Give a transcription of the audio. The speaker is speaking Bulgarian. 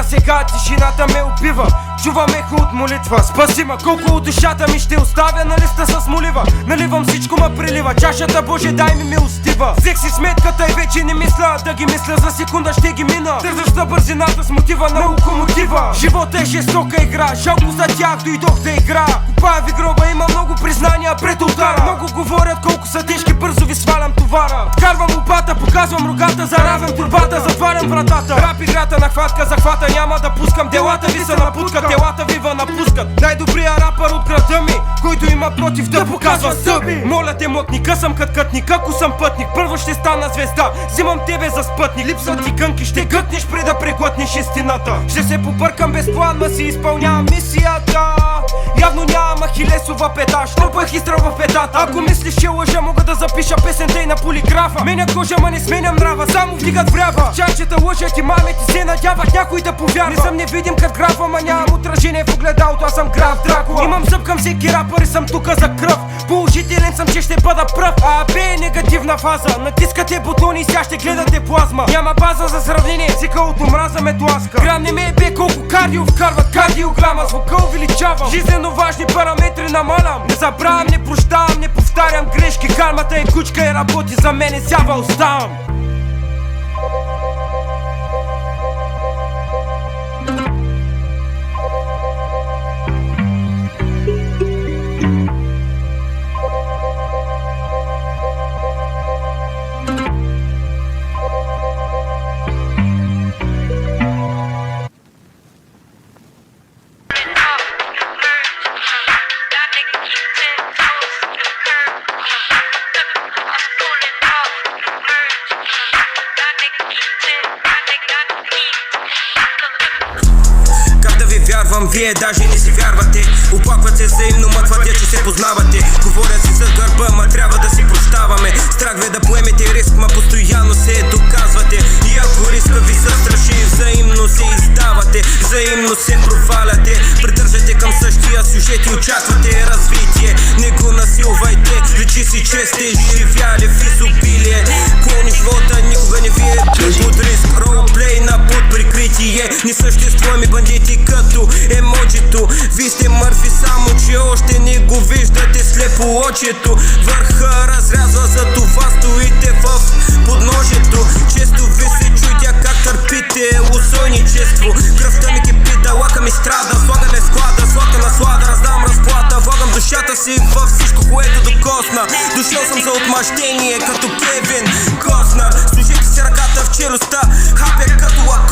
сега тишината ме убива. Чувам ехо от молитва, спаси ма, колко от душата ми ще оставя на листа с молива. Наливам всичко ма прилива, чашата Боже дай ми милостива. Взех си сметката и вече не мисля, да ги мисля за секунда ще ги мина. Търсеща бързината с мотива на локомотива. Живота е жестока игра, жалко за тях дойдох да игра. Купая ви гроба, има много признания пред ултара. Много говорят колко са тежки, бързо ви свалям товара. Откарвам лопата, показвам рогата, заравям турбата, затварям вратата. Рап играта на хватка, захвата няма да пускам. Делата ви са напуткат, телата ви напускат. Най-добрият рапър от града ми, който има против да показва зъби. Моля те млъкни, късам кътник, ако съм пътник, първо ще стана звезда. Взимам тебе за спътник, липсват ти гънки, ще гъкнеш преди да преглътнеш истината. Ще се побъркам без план, ма си изпълнявам мисията. Явно няма хилесова пета, щупах изстрел в петата. Ако мислиш, че лъжа, мога да запиша песента и на полиграфа. Меня кожа, ма не сменям нрава, само вдигат врява. Чанчета лъжат и мамите се надяват някой да повярва. Не съм невидим кът графа, ма нямам отражение в огледалото, аз съм граф Дракула. Имам зъб към всеки рапър и съм тука за кръв. Положителен съм, че ще бъда пръв. А Б е негативна фаза, натискате бутони и сега ще гледате плазма. Няма база за сравнение, цикъл от омраза ме тласка. Грам не ме е бе колко кардио вкарват кардиограма. Звука увеличавам, жизнено важни параметри намалям. Не забравям, не прощавам, не повтарям грешки. Кармата е кучка и работи за мене, сява оставам. Вие даже не си вярвате, оплакват се взаимно, ма твърдят, че се познавате. Говорят си за гърба, ма трябва да си прощаваме. Страх ви да поемете риск, ма постоянно се доказвате. И ако риска ви се страши, взаимно се издавате, взаимно се проваляте. Придържате към същия сюжет и очаквате развитие. Не го насилвайте, личи си, че сте живяли в изобилие. Клони живота никога не ви е под риск. Ролплей на под прикритие. Не съществуваме бандити като емоджито. Ви сте мъртви, само че още не го виждате слепо очето. Върха разрязва, за това стоите в подножието. Често ви се чудя как търпите усойничество. Кръвта ми кипи, да лака ми страда. Слагаме склада, сладка наслада, раздам разплата. Влагам душата си във всичко, което докосна. Дошъл съм за отмъщение, като Кевин Костнър. Служете си ръката в челюстта, хапе като лак.